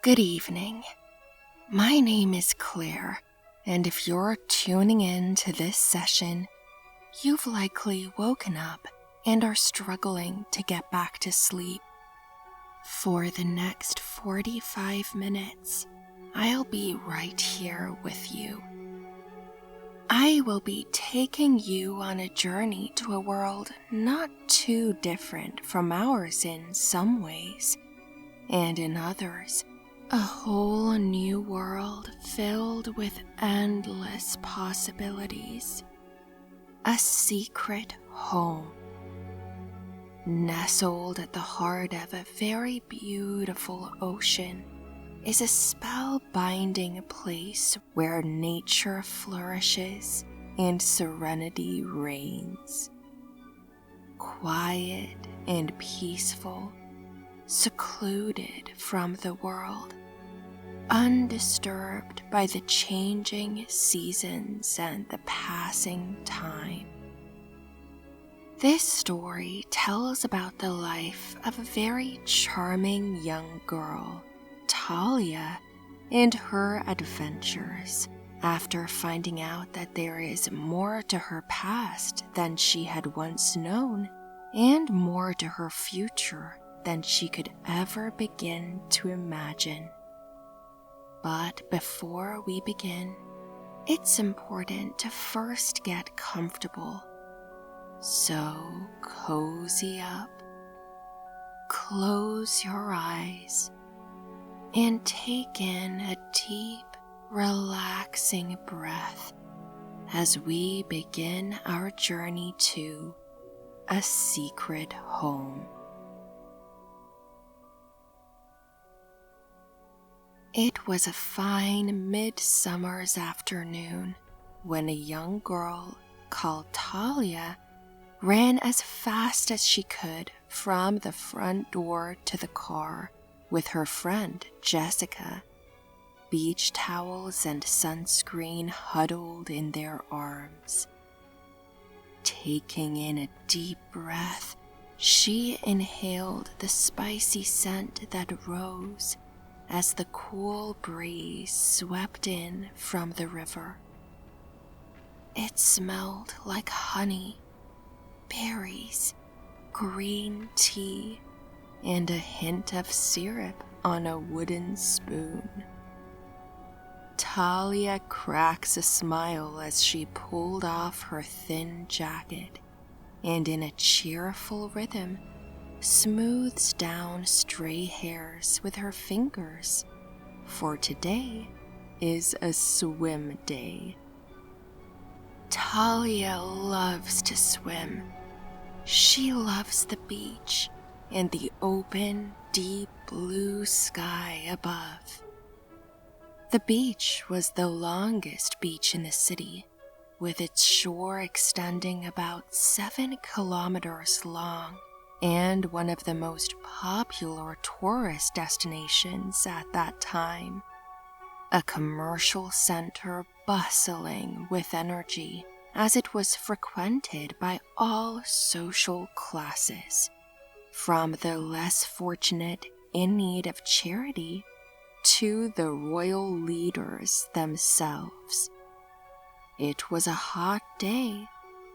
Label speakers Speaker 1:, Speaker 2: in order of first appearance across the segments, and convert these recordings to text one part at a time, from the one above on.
Speaker 1: Good evening. My name is Claire, and if you're tuning in to this session, you've likely woken up and are struggling to get back to sleep. For the next 45 minutes, I'll be right here with you. I will be taking you on a journey to a world not too different from ours in some ways, and in others, a whole new world filled with endless possibilities. A secret home. Nestled at the heart of a very beautiful ocean is a spellbinding place where nature flourishes and serenity reigns. Quiet and peaceful, secluded from the world, undisturbed by the changing seasons and the passing time. This story tells about the life of a very charming young girl, Talia, and her adventures after finding out that there is more to her past than she had once known, and more to her future than she could ever begin to imagine. But before we begin, it's important to first get comfortable. So cozy up, close your eyes, and take in a deep, relaxing breath as we begin our journey to a secret home. It was a fine midsummer's afternoon when a young girl called Talia ran as fast as she could from the front door to the car with her friend Jessica, beach towels and sunscreen huddled in their arms. Taking in a deep breath, she inhaled the spicy scent that rose as the cool breeze swept in from the river. It smelled like honey, berries, green tea, and a hint of syrup on a wooden spoon. Talia cracks a smile as she pulled off her thin jacket and in a cheerful rhythm smooths down stray hairs with her fingers, for today is a swim day. Talia loves to swim. She loves the beach and the open, deep blue sky above. The beach was the longest beach in the city, with its shore extending about 7 kilometers long, and one of the most popular tourist destinations at that time. A commercial center bustling with energy as it was frequented by all social classes, from the less fortunate in need of charity to the royal leaders themselves. It was a hot day,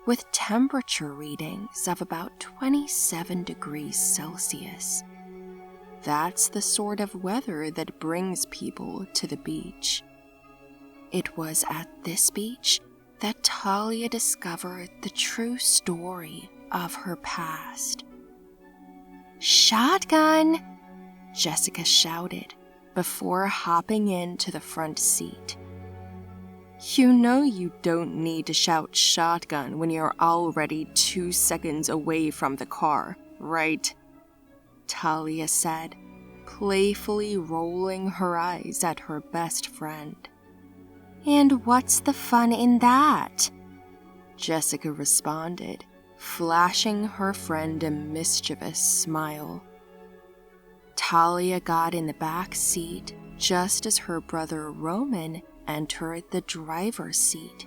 Speaker 1: with temperature readings of about 27 degrees Celsius. That's the sort of weather that brings people to the beach. It was at this beach that Talia discovered the true story of her past. "Shotgun!" Jessica shouted before hopping into the front seat. "You know you don't need to shout shotgun when you're already 2 seconds away from the car, right?" Talia said, playfully rolling her eyes at her best friend. "And what's the fun in that?" Jessica responded, flashing her friend a mischievous smile. Talia got in the back seat just as her brother Roman entered the driver's seat.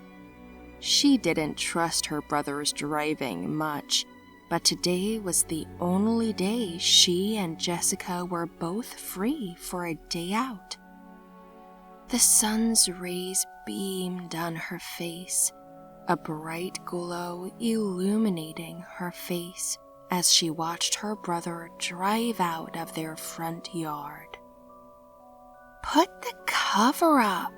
Speaker 1: She didn't trust her brother's driving much, but today was the only day she and Jessica were both free for a day out. The sun's rays beamed on her face, a bright glow illuminating her face as she watched her brother drive out of their front yard. "Put the cover up,"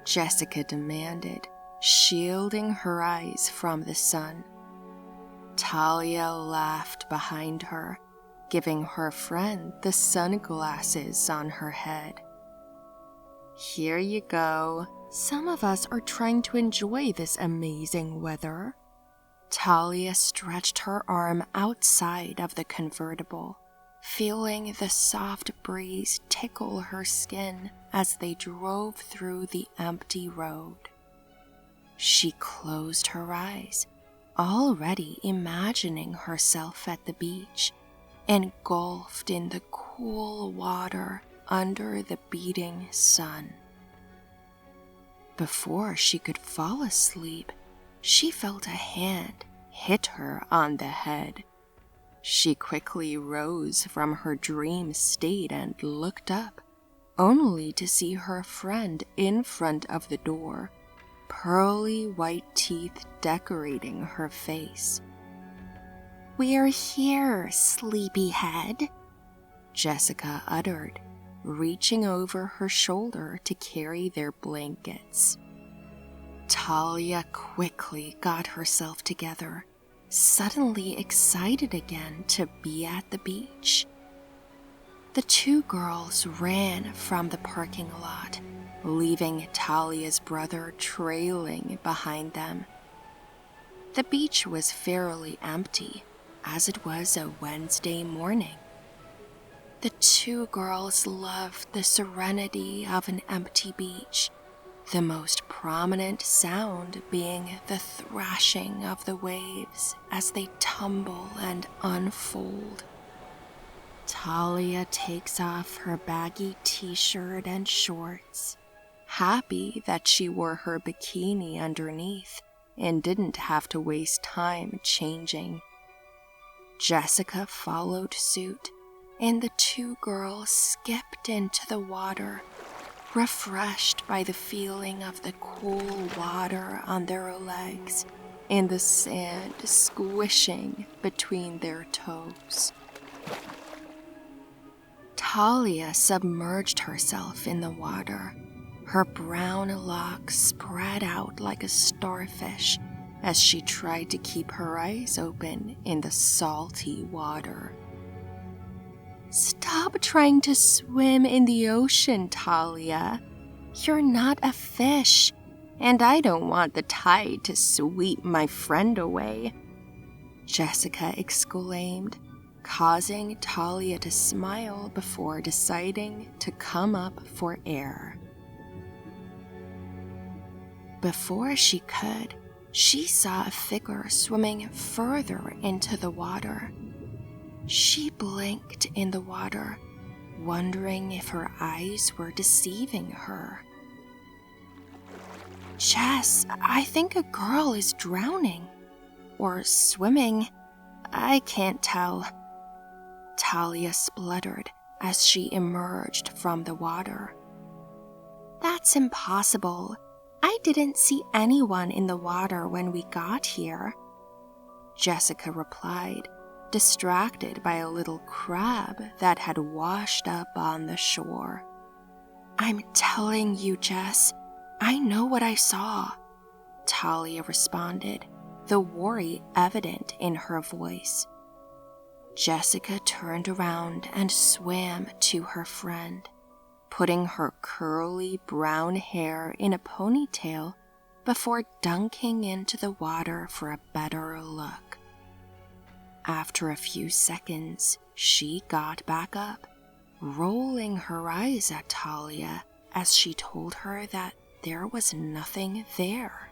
Speaker 1: Jessica demanded, shielding her eyes from the sun. Talia laughed behind her, giving her friend the sunglasses on her head. "Here you go. Some of us are trying to enjoy this amazing weather." Talia stretched her arm outside of the convertible, feeling the soft breeze tickle her skin as they drove through the empty road. She closed her eyes, already imagining herself at the beach, engulfed in the cool water under the beating sun. Before she could fall asleep, she felt a hand hit her on the head. She quickly rose from her dream state and looked up, only to see her friend in front of the door, pearly white teeth decorating her face. "We're here, sleepyhead," Jessica uttered, reaching over her shoulder to carry their blankets. Talia quickly got herself together, suddenly excited again to be at the beach. The two girls ran from the parking lot, leaving Talia's brother trailing behind them. The beach was fairly empty, as it was a Wednesday morning. The two girls loved the serenity of an empty beach, the most prominent sound being the thrashing of the waves as they tumble and unfold. Talia takes off her baggy t-shirt and shorts, happy that she wore her bikini underneath and didn't have to waste time changing. Jessica followed suit, and the two girls skipped into the water, refreshed by the feeling of the cool water on their legs and the sand squishing between their toes. Talia submerged herself in the water, her brown locks spread out like a starfish as she tried to keep her eyes open in the salty water. "Stop trying to swim in the ocean, Talia. You're not a fish, and I don't want the tide to sweep my friend away," Jessica exclaimed, causing Talia to smile before deciding to come up for air. Before she could, she saw a figure swimming further into the water. She blinked in the water, wondering if her eyes were deceiving her. "Jess, I think a girl is drowning. Or swimming. I can't tell," Talia spluttered as she emerged from the water. "That's impossible. I didn't see anyone in the water when we got here," Jessica replied, distracted by a little crab that had washed up on the shore. "I'm telling you, Jess, I know what I saw," Talia responded, the worry evident in her voice. Jessica turned around and swam to her friend, putting her curly brown hair in a ponytail before dunking into the water for a better look. After a few seconds, she got back up, rolling her eyes at Talia as she told her that there was nothing there.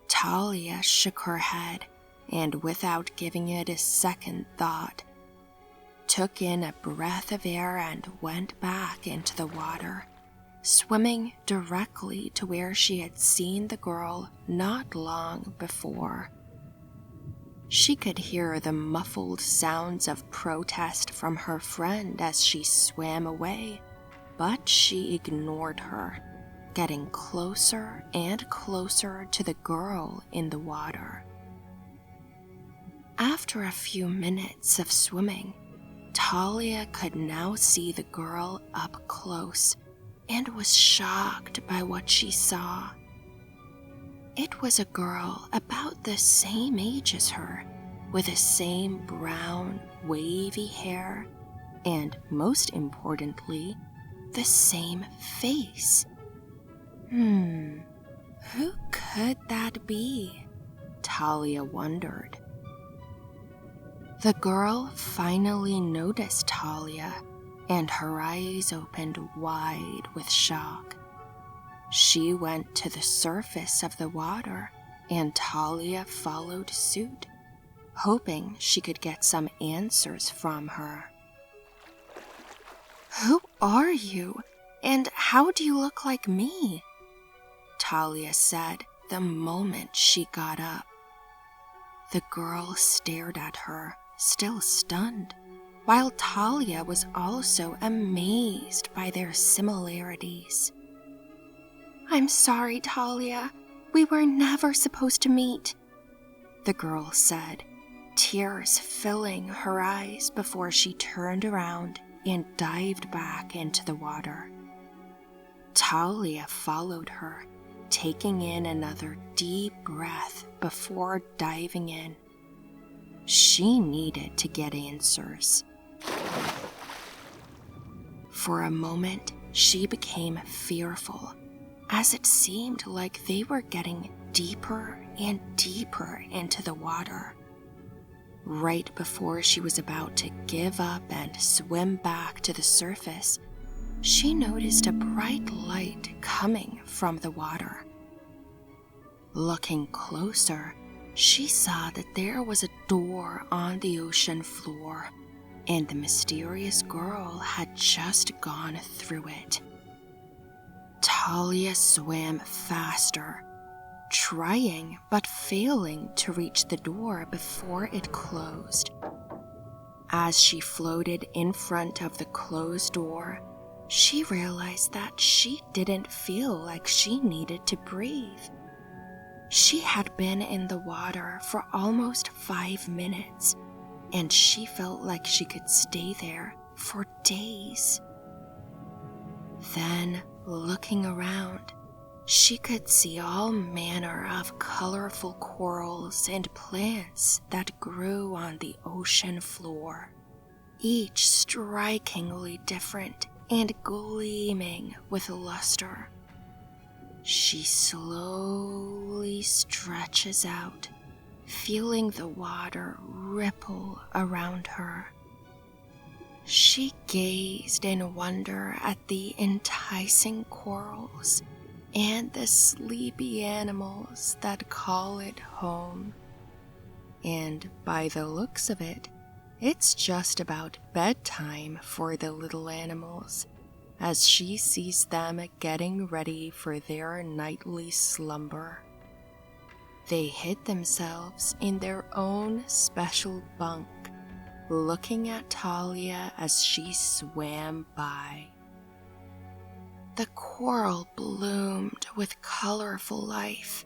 Speaker 1: Talia shook her head and, without giving it a second thought, took in a breath of air and went back into the water, swimming directly to where she had seen the girl not long before. She could hear the muffled sounds of protest from her friend as she swam away, but she ignored her, getting closer and closer to the girl in the water. After a few minutes of swimming, Talia could now see the girl up close and was shocked by what she saw. It was a girl about the same age as her, with the same brown, wavy hair, and most importantly, the same face. Who could that be? Talia wondered. The girl finally noticed Talia, and her eyes opened wide with shock. She went to the surface of the water, and Talia followed suit, hoping she could get some answers from her. "Who are you, and how do you look like me?" Talia said the moment she got up. The girl stared at her, still stunned, while Talia was also amazed by their similarities. "I'm sorry, Talia. We were never supposed to meet," the girl said, tears filling her eyes before she turned around and dived back into the water. Talia followed her, taking in another deep breath before diving in. She needed to get answers. For a moment, she became fearful, as it seemed like they were getting deeper and deeper into the water. Right before she was about to give up and swim back to the surface, she noticed a bright light coming from the water. Looking closer, she saw that there was a door on the ocean floor, and the mysterious girl had just gone through it. Talia swam faster, trying but failing to reach the door before it closed. As she floated in front of the closed door, she realized that she didn't feel like she needed to breathe. She had been in the water for almost 5 minutes, and she felt like she could stay there for days. Then, looking around, she could see all manner of colorful corals and plants that grew on the ocean floor, each strikingly different and gleaming with luster. She slowly stretches out, feeling the water ripple around her. She gazed in wonder at the enticing corals and the sleepy animals that call it home. And by the looks of it, it's just about bedtime for the little animals, as she sees them getting ready for their nightly slumber. They hid themselves in their own special bunk, looking at Talia as she swam by. The coral bloomed with colorful life.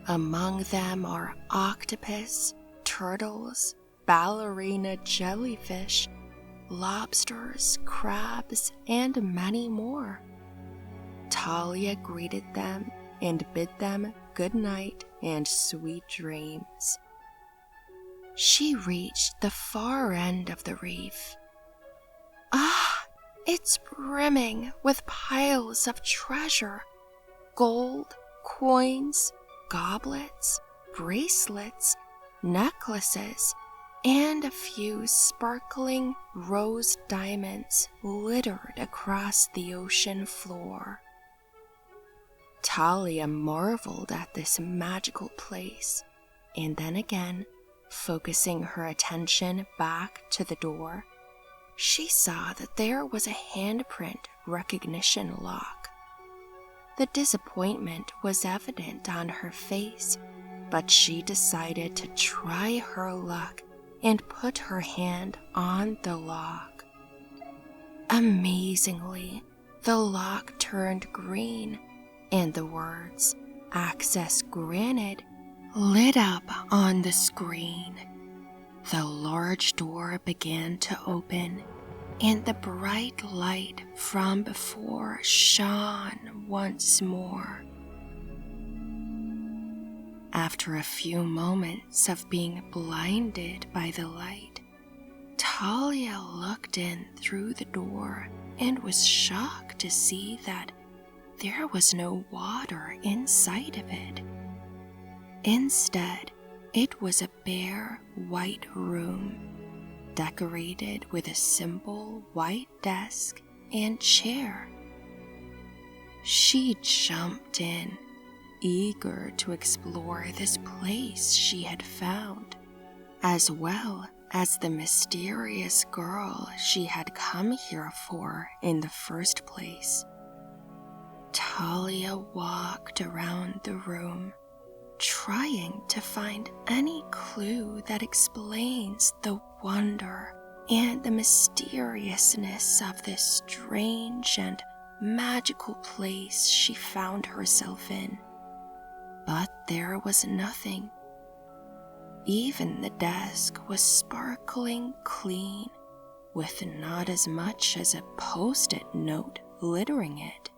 Speaker 1: Among them are octopus, turtles, ballerina jellyfish, lobsters, crabs, and many more. Talia greeted them and bid them good night and sweet dreams. She reached the far end of the reef. It's brimming with piles of treasure, gold, coins, goblets, bracelets, necklaces, and a few sparkling rose diamonds littered across the ocean floor. Talia marveled at this magical place, and then again, focusing her attention back to the door, she saw that there was a handprint recognition lock. The disappointment was evident on her face but she decided to try her luck and put her hand on the lock. Amazingly, the lock turned green, and the words "Access Granted" lit up on the screen. The large door began to open, and the bright light from before shone once more. After a few moments of being blinded by the light, Talia looked in through the door and was shocked to see that there was no water inside of it. Instead, it was a bare white room, decorated with a simple white desk and chair. She jumped in, eager to explore this place she had found, as well as the mysterious girl she had come here for in the first place. Talia walked around the room, trying to find any clue that explains the wonder and the mysteriousness of this strange and magical place she found herself in. But there was nothing. Even the desk was sparkling clean, with not as much as a post-it note littering it.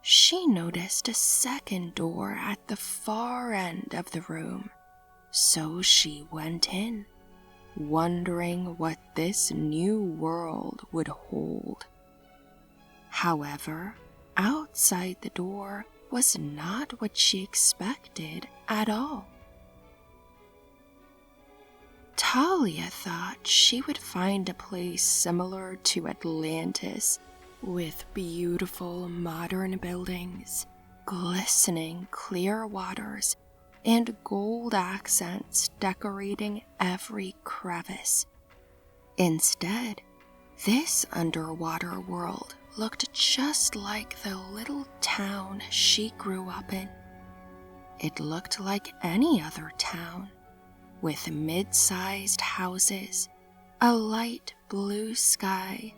Speaker 1: She noticed a second door at the far end of the room, so she went in, wondering what this new world would hold. However, outside the door was not what she expected at all. Talia thought she would find a place similar to Atlantis, with beautiful modern buildings, glistening clear waters, and gold accents decorating every crevice. Instead, this underwater world looked just like the little town she grew up in. It looked like any other town, with mid-sized houses, a light blue sky,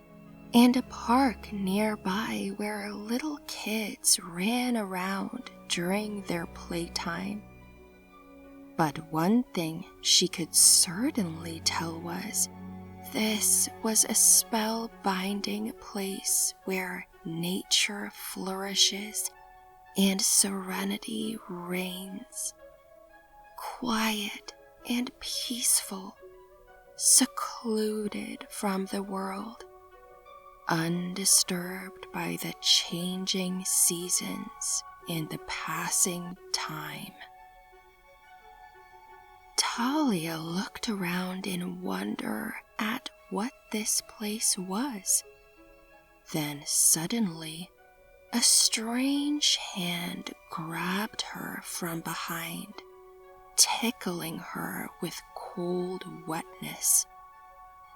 Speaker 1: and a park nearby where little kids ran around during their playtime. But one thing she could certainly tell was, this was a spellbinding place where nature flourishes and serenity reigns. Quiet and peaceful, secluded from the world, undisturbed by the changing seasons and the passing time. Talia looked around in wonder at what this place was. Then suddenly, a strange hand grabbed her from behind, tickling her with cold wetness.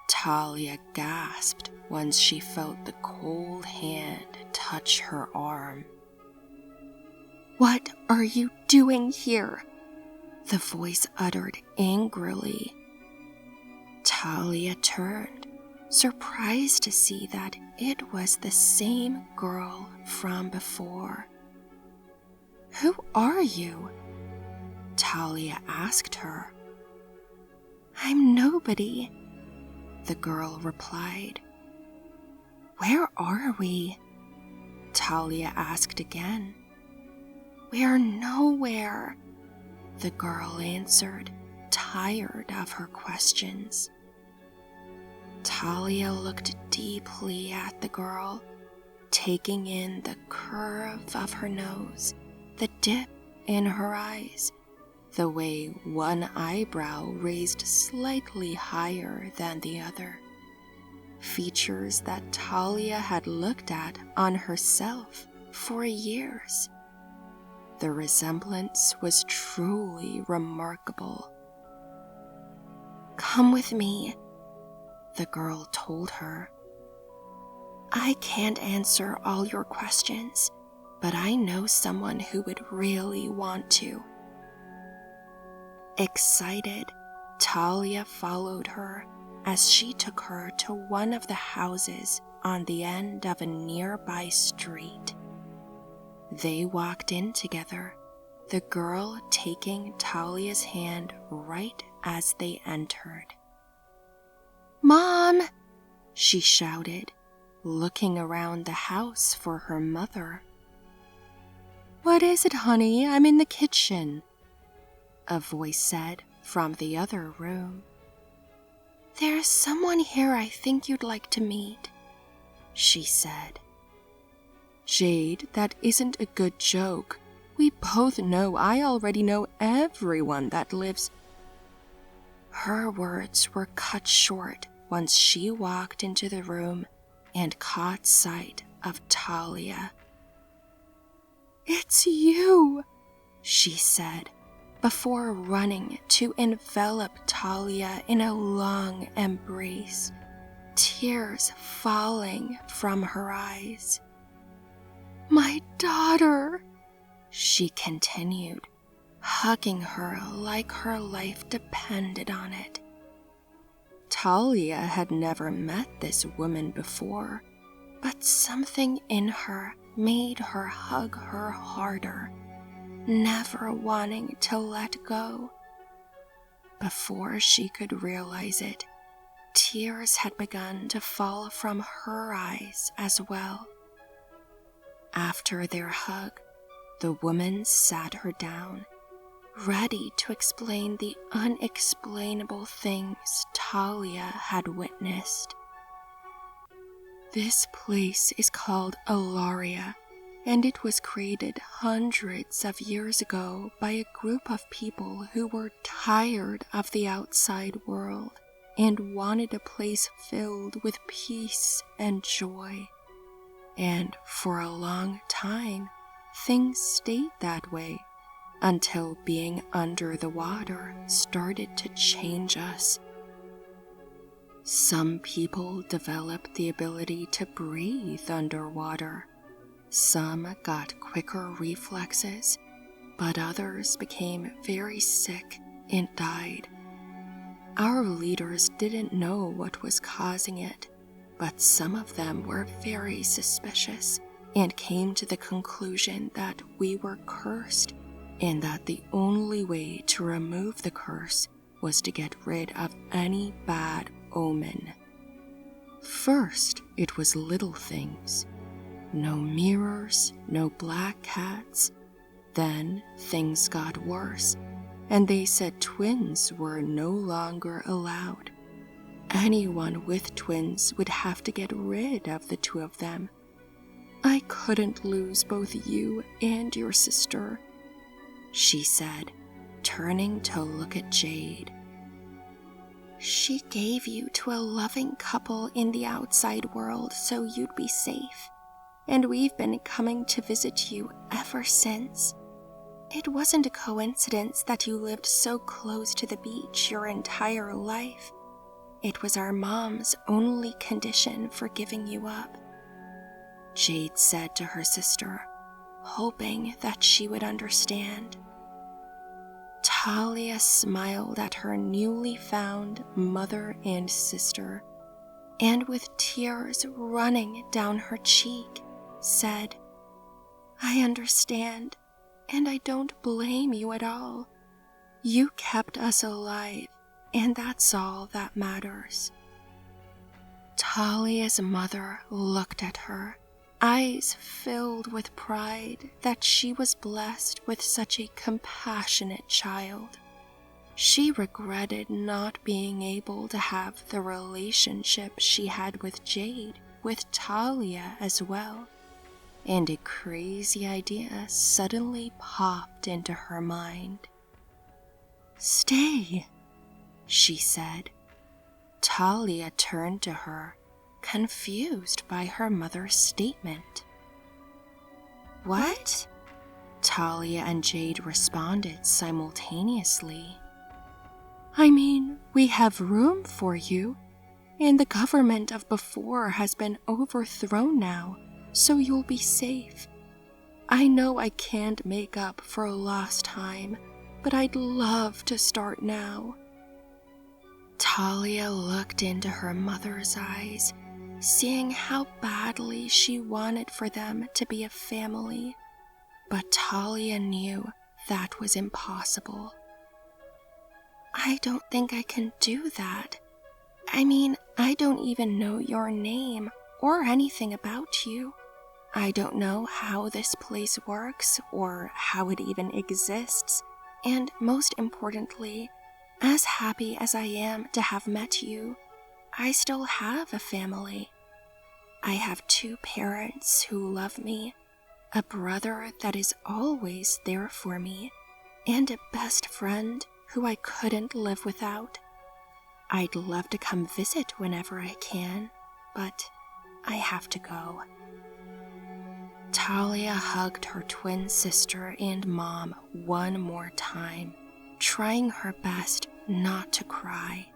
Speaker 1: Talia gasped once she felt the cold hand touch her arm. "What are you doing here?" the voice uttered angrily. Talia turned, surprised to see that it was the same girl from before. "Who are you?" Talia asked her. "I'm nobody," the girl replied. "Where are we?" Talia asked again. "We're nowhere," the girl answered, tired of her questions. Talia looked deeply at the girl, taking in the curve of her nose, the dip in her eyes, the way one eyebrow raised slightly higher than the other. Features that Talia had looked at on herself for years. The resemblance was truly remarkable. "Come with me," the girl told her. "I can't answer all your questions, but I know someone who would really want to." Excited, Talia followed her as she took her to one of the houses on the end of a nearby street. They walked in together, the girl taking Talia's hand right as they entered. "Mom!" she shouted, looking around the house for her mother. "What is it, honey? I'm in the kitchen," a voice said from the other room. "There's someone here I think you'd like to meet," she said. "Jade, that isn't a good joke. We both know I already know everyone that lives." Her words were cut short once she walked into the room and caught sight of Talia. "It's you," she said, before running to envelop Talia in a long embrace, tears falling from her eyes. "My daughter," she continued, hugging her like her life depended on it. Talia had never met this woman before, but something in her made her hug her harder, never wanting to let go. Before she could realize it, tears had begun to fall from her eyes as well. After their hug, the woman sat her down, ready to explain the unexplainable things Talia had witnessed. "This place is called Alaria, and it was created hundreds of years ago by a group of people who were tired of the outside world and wanted a place filled with peace and joy. And for a long time, things stayed that way until being under the water started to change us. Some people developed the ability to breathe underwater. Some got quicker reflexes, but others became very sick and died. Our leaders didn't know what was causing it, but some of them were very suspicious and came to the conclusion that we were cursed and that the only way to remove the curse was to get rid of any bad omen. First, it was little things. No mirrors, no black cats. Then things got worse, and they said twins were no longer allowed. Anyone with twins would have to get rid of the two of them. "I couldn't lose both you and your sister," she said, turning to look at Jade. "She gave you to a loving couple in the outside world so you'd be safe, and we've been coming to visit you ever since. It wasn't a coincidence that you lived so close to the beach your entire life. It was our mom's only condition for giving you up," Jade said to her sister, hoping that she would understand. Talia smiled at her newly found mother and sister, and with tears running down her cheek, said, "I understand, and I don't blame you at all. You kept us alive, and that's all that matters." Talia's mother looked at her, eyes filled with pride that she was blessed with such a compassionate child. She regretted not being able to have the relationship she had with Jade, with Talia as well, and a crazy idea suddenly popped into her mind. "Stay," she said. Talia turned to her, confused by her mother's statement. "What?" Talia and Jade responded simultaneously. "I mean, we have room for you, and the government of before has been overthrown now, so you'll be safe. I know I can't make up for lost time, but I'd love to start now." Talia looked into her mother's eyes, seeing how badly she wanted for them to be a family, but Talia knew that was impossible. "I don't think I can do that. I mean, I don't even know your name or anything about you. I don't know how this place works or how it even exists, and most importantly, as happy as I am to have met you, I still have a family. I have 2 parents who love me, a brother that is always there for me, and a best friend who I couldn't live without. I'd love to come visit whenever I can, but I have to go." Talia hugged her twin sister and mom one more time, trying her best not to cry.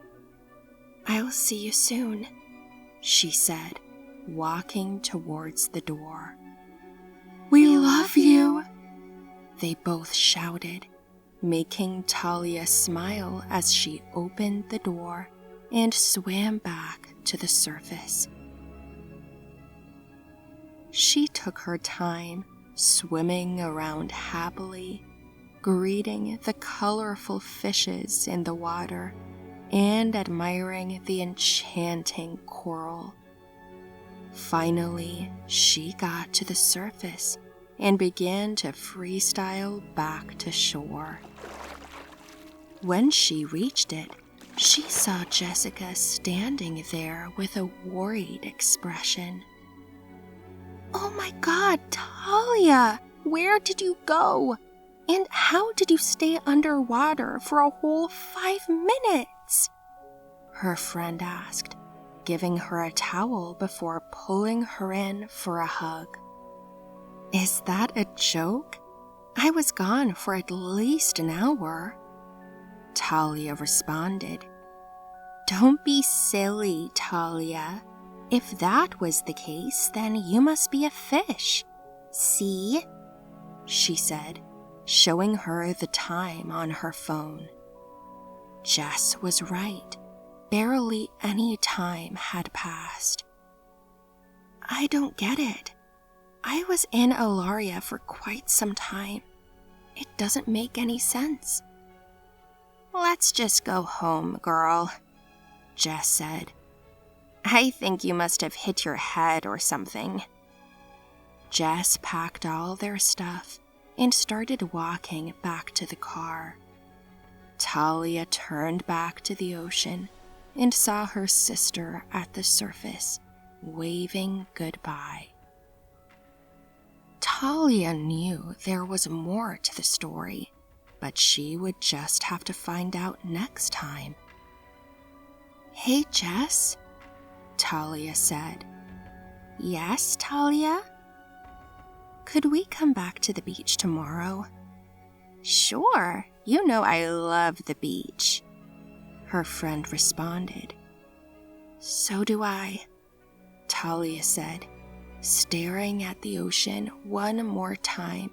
Speaker 1: "I'll see you soon," she said, walking towards the door. "We love you," they both shouted, making Talia smile as she opened the door and swam back to the surface. She took her time, swimming around happily, greeting the colorful fishes in the water and admiring the enchanting coral. Finally, she got to the surface and began to freestyle back to shore. When she reached it, she saw Jessica standing there with a worried expression. "Oh my God, Talia! Where did you go? And how did you stay underwater for a whole 5 minutes?" her friend asked, giving her a towel before pulling her in for a hug. "Is that a joke? I was gone for at least an hour," Talia responded. "Don't be silly, Talia. If that was the case, then you must be a fish. See?" she said, showing her the time on her phone. Jess was right. Barely any time had passed. "I don't get it. I was in Alaria for quite some time. It doesn't make any sense." "Let's just go home, girl," Jess said. "I think you must have hit your head or something." Jess packed all their stuff and started walking back to the car. Talia turned back to the ocean and saw her sister at the surface, waving goodbye. Talia knew there was more to the story, but she would just have to find out next time. "Hey, Jess," Talia said. "Yes, Talia?" "Could we come back to the beach tomorrow?" "Sure, you know I love the beach," her friend responded. "So do I," Talia said, staring at the ocean one more time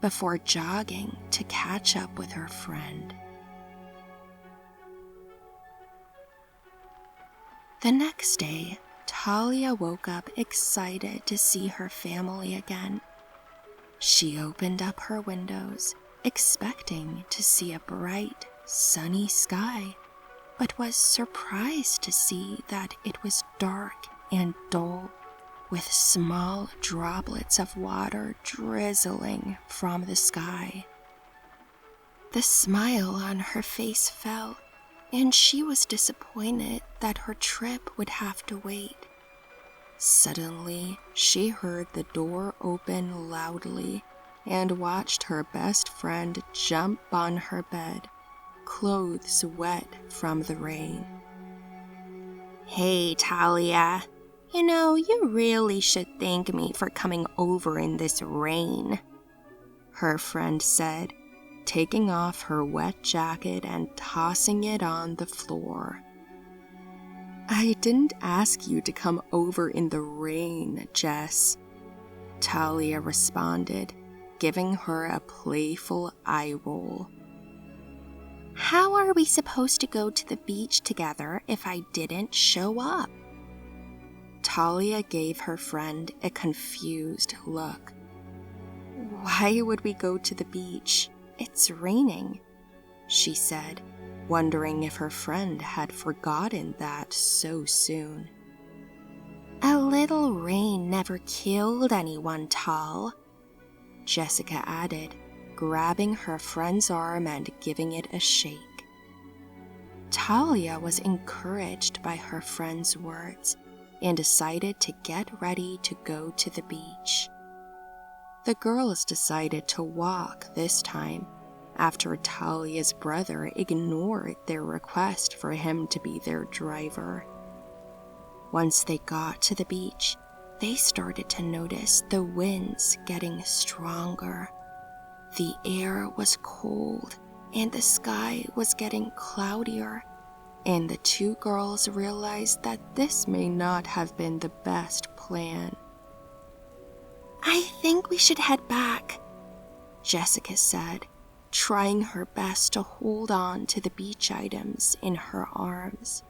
Speaker 1: before jogging to catch up with her friend. The next day, Talia woke up excited to see her family again. She opened up her windows, expecting to see a bright, sunny sky, but was surprised to see that it was dark and dull, with small droplets of water drizzling from the sky. The smile on her face fell, and she was disappointed that her trip would have to wait. Suddenly, she heard the door open loudly and watched her best friend jump on her bed, clothes wet from the rain. "Hey, Talia. You know, you really should thank me for coming over in this rain," her friend said, taking off her wet jacket and tossing it on the floor. "I didn't ask you to come over in the rain, Jess," Talia responded, giving her a playful eye roll. How are we supposed to go to the beach together if I didn't show up? Talia gave her friend a confused look. Why would we go to the beach? It's raining, she said, wondering if her friend had forgotten that so soon. A little rain never killed anyone, Tal, Jessica added, grabbing her friend's arm and giving it a shake. Talia was encouraged by her friend's words and decided to get ready to go to the beach. The girls decided to walk this time after Talia's brother ignored their request for him to be their driver. Once they got to the beach, they started to notice the winds getting stronger. The air was cold and the sky was getting cloudier, and the two girls realized that this may not have been the best plan. I think we should head back, Jessica said, trying her best to hold on to the beach items in her arms.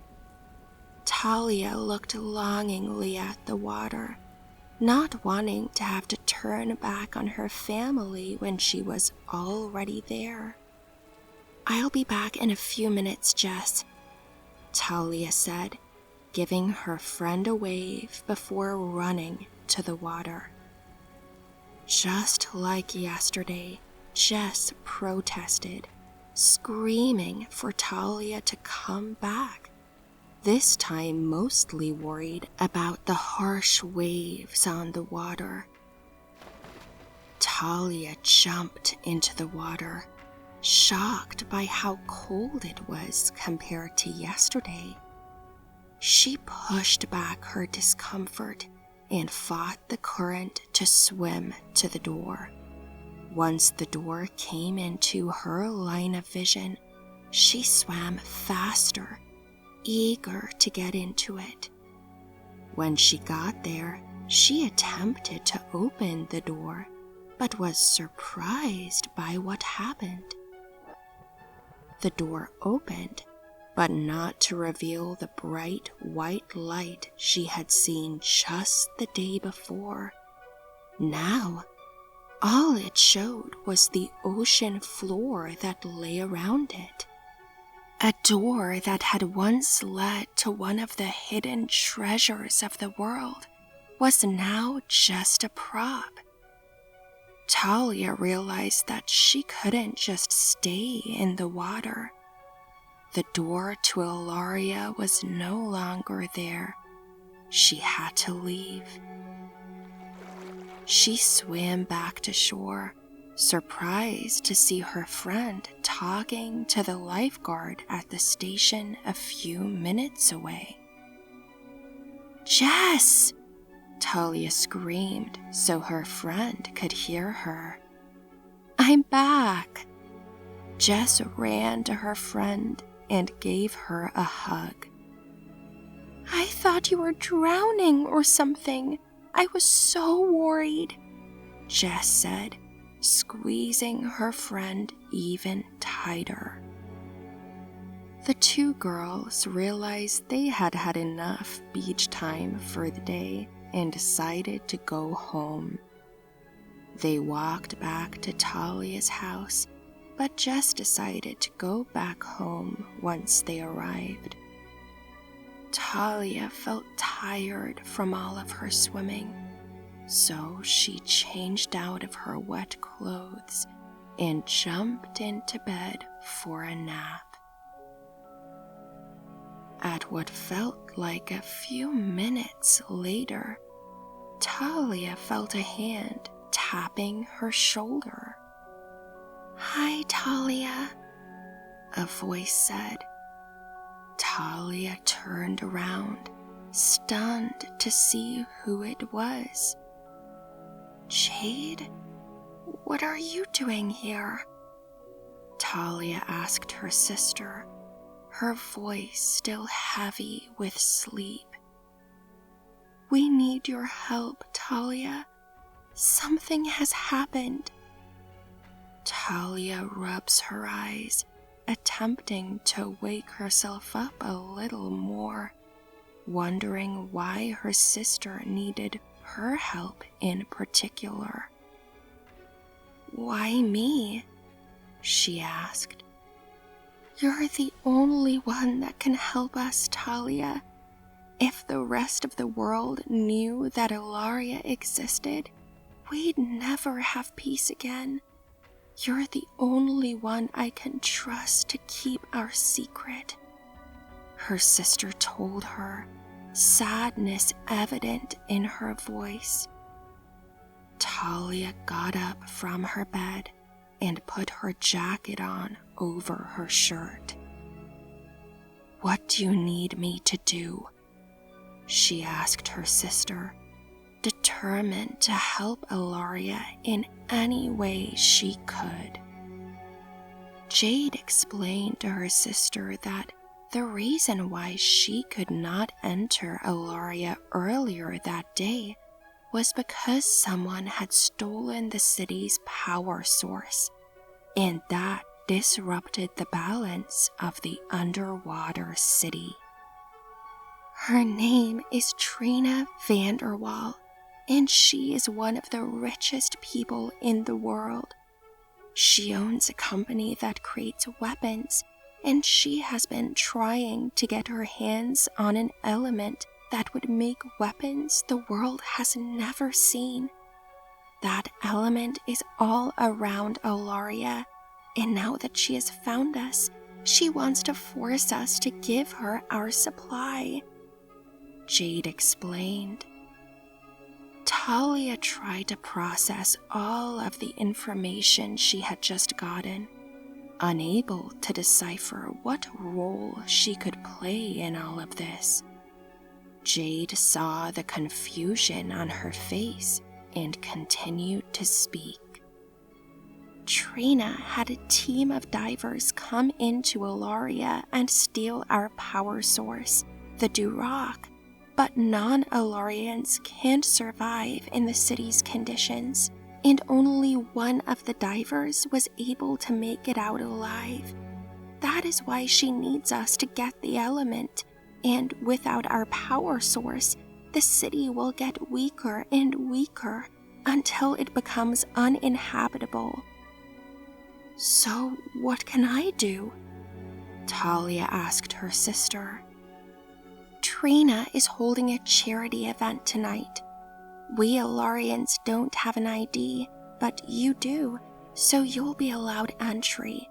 Speaker 1: Talia looked longingly at the water, not wanting to have to turn back on her family when she was already there. I'll be back in a few minutes, Jess, Talia said, giving her friend a wave before running to the water. Just like yesterday, Jess protested, screaming for Talia to come back, this time mostly worried about the harsh waves on the water. Talia jumped into the water, shocked by how cold it was compared to yesterday. She pushed back her discomfort and fought the current to swim to the door. Once the door came into her line of vision, she swam faster, eager to get into it. When she got there, she attempted to open the door, but was surprised by what happened. The door opened, but not to reveal the bright white light she had seen just the day before. Now, all it showed was the ocean floor that lay around it. A door that had once led to one of the hidden treasures of the world was now just a prop. Talia realized that she couldn't just stay in the water. The door to Ilaria was no longer there. She had to leave. She swam back to shore, surprised to see her friend talking to the lifeguard at the station a few minutes away. Jess! Talia screamed so her friend could hear her. I'm back! Jess ran to her friend and gave her a hug. I thought you were drowning or something. I was so worried, Jess said, squeezing her friend even tighter. The two girls realized they had had enough beach time for the day and decided to go home. They walked back to Talia's house, but Jess decided to go back home once they arrived. Talia felt tired from all of her swimming, so she changed out of her wet clothes and jumped into bed for a nap. At what felt like a few minutes later, Talia felt a hand tapping her shoulder. Hi, Talia, a voice said. Talia turned around, stunned to see who it was. Jade, what are you doing here? Talia asked her sister, her voice still heavy with sleep. We need your help, Talia. Something has happened. Talia rubs her eyes attempting to wake herself up a little more, wondering why her sister needed her help in particular. "Why me?" she asked. "You're the only one that can help us, Talia. If the rest of the world knew that Ilaria existed, we'd never have peace again. You're the only one I can trust to keep our secret," her sister told her, sadness evident in her voice. Talia got up from her bed and put her jacket on over her shirt. "What do you need me to do?" she asked her sister, determined to help Ilaria in any way she could. Jade explained to her sister that the reason why she could not enter Ilaria earlier that day was because someone had stolen the city's power source, and that disrupted the balance of the underwater city. "Her name is Trina Vanderwall, and she is one of the richest people in the world. She owns a company that creates weapons, and she has been trying to get her hands on an element that would make weapons the world has never seen. That element is all around Ilaria, and now that she has found us, she wants to force us to give her our supply," Jade explained. Talia tried to process all of the information she had just gotten, unable to decipher what role she could play in all of this. Jade saw the confusion on her face and continued to speak. "Trina had a team of divers come into Ilaria and steal our power source, the Duroc, but non-Ilarians can't survive in the city's conditions, and only one of the divers was able to make it out alive. That is why she needs us to get the element, and without our power source, the city will get weaker and weaker until it becomes uninhabitable." "So what can I do?" Talia asked her sister. "Trina is holding a charity event tonight. We Ilarians don't have an ID, but you do, so you'll be allowed entry.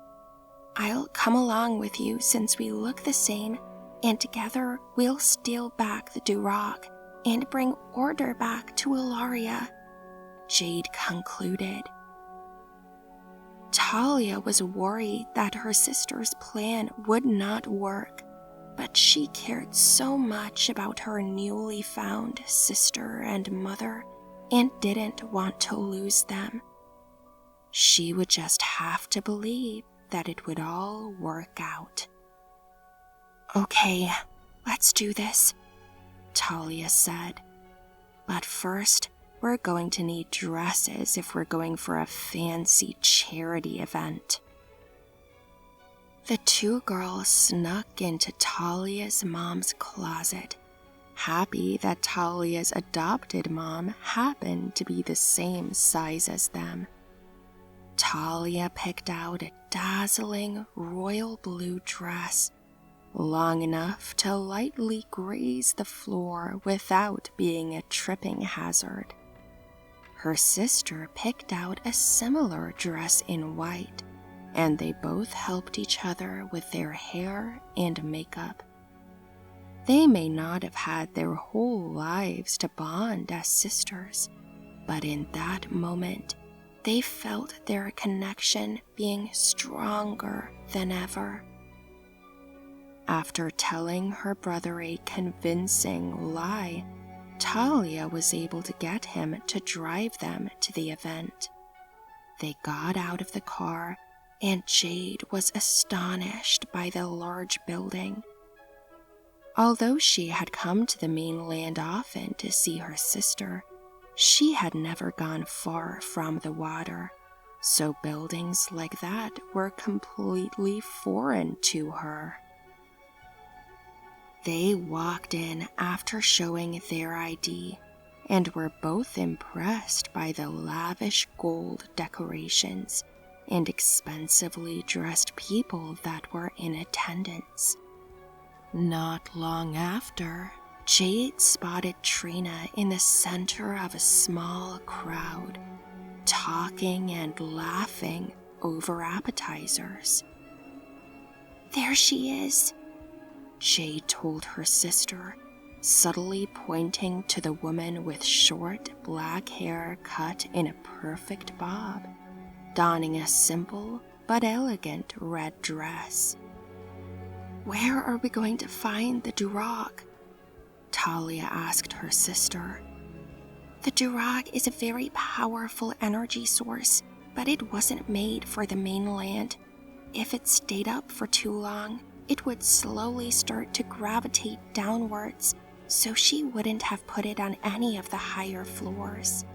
Speaker 1: I'll come along with you since we look the same, and together we'll steal back the Duroc and bring order back to Ilaria," Jade concluded. Talia was worried that her sister's plan would not work, but she cared so much about her newly found sister and mother and didn't want to lose them. She would just have to believe that it would all work out. "Okay, let's do this," Talia said. "But first, we're going to need dresses if we're going for a fancy charity event." The two girls snuck into Talia's mom's closet, happy that Talia's adopted mom happened to be the same size as them. Talia picked out a dazzling royal blue dress, long enough to lightly graze the floor without being a tripping hazard. Her sister picked out a similar dress in white, and they both helped each other with their hair and makeup. They may not have had their whole lives to bond as sisters, but in that moment, they felt their connection being stronger than ever. After telling her brother a convincing lie, Talia was able to get him to drive them to the event. They got out of the car, and Jade was astonished by the large building. Although she had come to the mainland often to see her sister, she had never gone far from the water, so buildings like that were completely foreign to her. They walked in after showing their ID and were both impressed by the lavish gold decorations and expensively dressed people that were in attendance. Not long after, Jade spotted Trina in the center of a small crowd, talking and laughing over appetizers. "There she is," Jade told her sister, subtly pointing to the woman with short black hair cut in a perfect bob, donning a simple but elegant red dress. "Where are we going to find the Duroc?" Talia asked her sister. "The Duroc is a very powerful energy source, but it wasn't made for the mainland. If it stayed up for too long, it would slowly start to gravitate downwards, so she wouldn't have put it on any of the higher floors."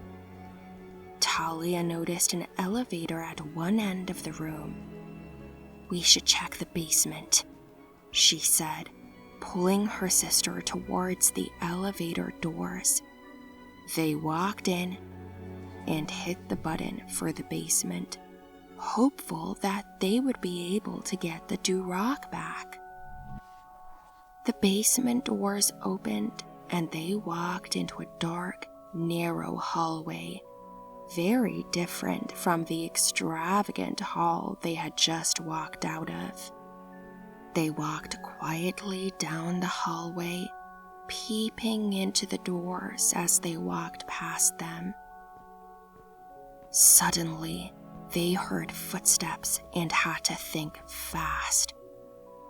Speaker 1: Talia noticed an elevator at one end of the room. "We should check the basement," she said, pulling her sister towards the elevator doors. They walked in and hit the button for the basement, hopeful that they would be able to get the Duroc back. The basement doors opened and they walked into a dark, narrow hallway, very different from the extravagant hall they had just walked out of. They walked quietly down the hallway, peeping into the doors as they walked past them. Suddenly, they heard footsteps and had to think fast.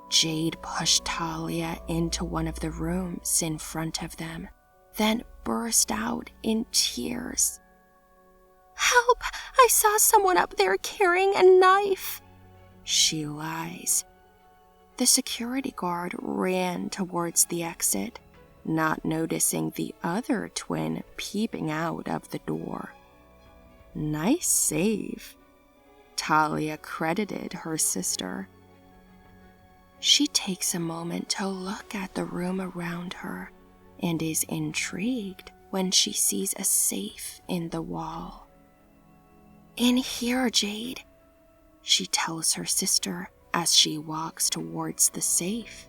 Speaker 1: Jade pushed Talia into one of the rooms in front of them, then burst out in tears. "Help! I saw someone up there carrying a knife," she lies. The security guard ran towards the exit, not noticing the other twin peeping out of the door. "Nice save," Talia credited her sister. She takes a moment to look at the room around her and is intrigued when she sees a safe in the wall. "In here, Jade," she tells her sister as she walks towards the safe.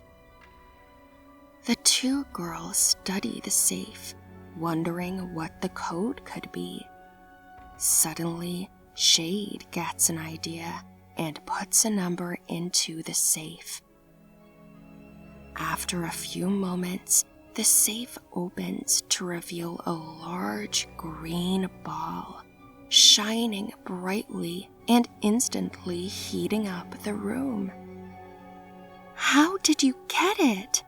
Speaker 1: The two girls study the safe, wondering what the code could be. Suddenly, Jade gets an idea and puts a number into the safe. After a few moments, the safe opens to reveal a large green ball, shining brightly and instantly heating up the room. "How did you get it?"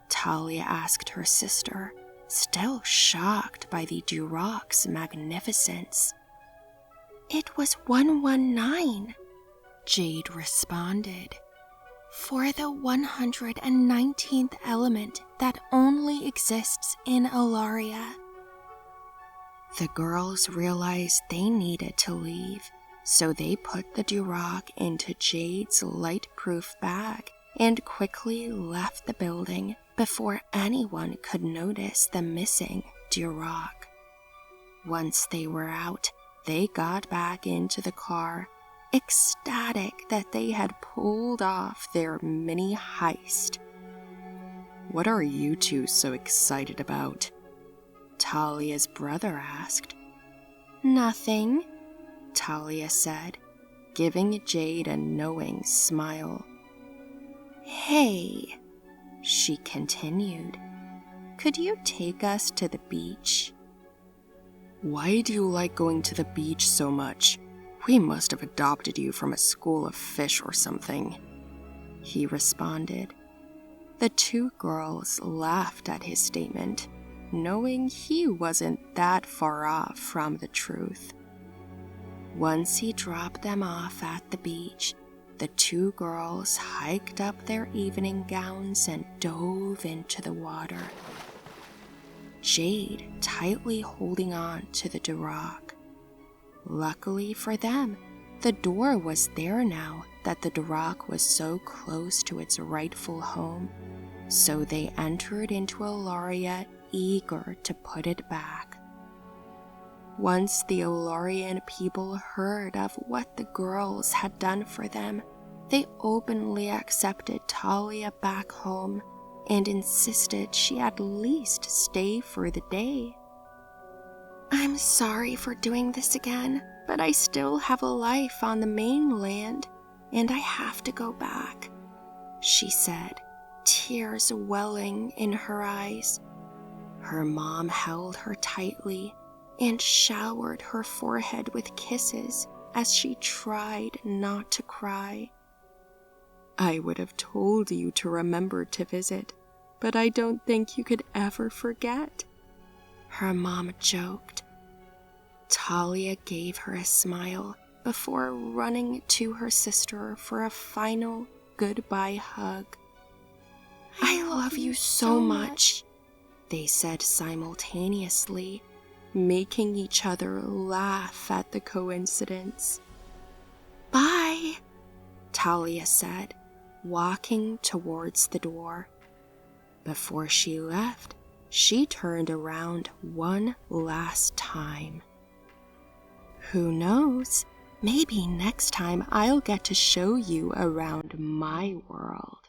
Speaker 1: Talia asked her sister, still shocked by the Duroc's magnificence. "It was 119, Jade responded. "For the 119th element that only exists in Ilaria." The girls realized they needed to leave, so they put the Duroc into Jade's light-proof bag and quickly left the building before anyone could notice the missing Duroc. Once they were out, they got back into the car, ecstatic that they had pulled off their mini heist. "What are you two so excited about?" Talia's brother asked. "Nothing," Talia said, giving Jade a knowing smile. "Hey," she continued, "could you take us to the beach?" "Why do you like going to the beach so much? We must have adopted you from a school of fish or something," he responded. The two girls laughed at his statement, knowing he wasn't that far off from the truth. Once he dropped them off at the beach, the two girls hiked up their evening gowns and dove into the water, Jade tightly holding on to the Duroc. Luckily for them, The door was there now that the Duroc was so close to its rightful home, so they entered into Ilaria, eager to put it back. Once the Ilarian people heard of what the girls had done for them, they openly accepted Talia back home and insisted she at least stay for the day. "I'm sorry for doing this again, but I still have a life on the mainland, and I have to go back," she said, tears welling in her eyes. Her mom held her tightly and showered her forehead with kisses as she tried not to cry. "I would have told you to remember to visit, but I don't think you could ever forget," her mom joked. Talia gave her a smile before running to her sister for a final goodbye hug. "I love you so much," they said simultaneously, making each other laugh at the coincidence. "Bye," Talia said, walking towards the door. Before she left, she turned around one last time. Who knows, maybe next time I'll get to show you around my world.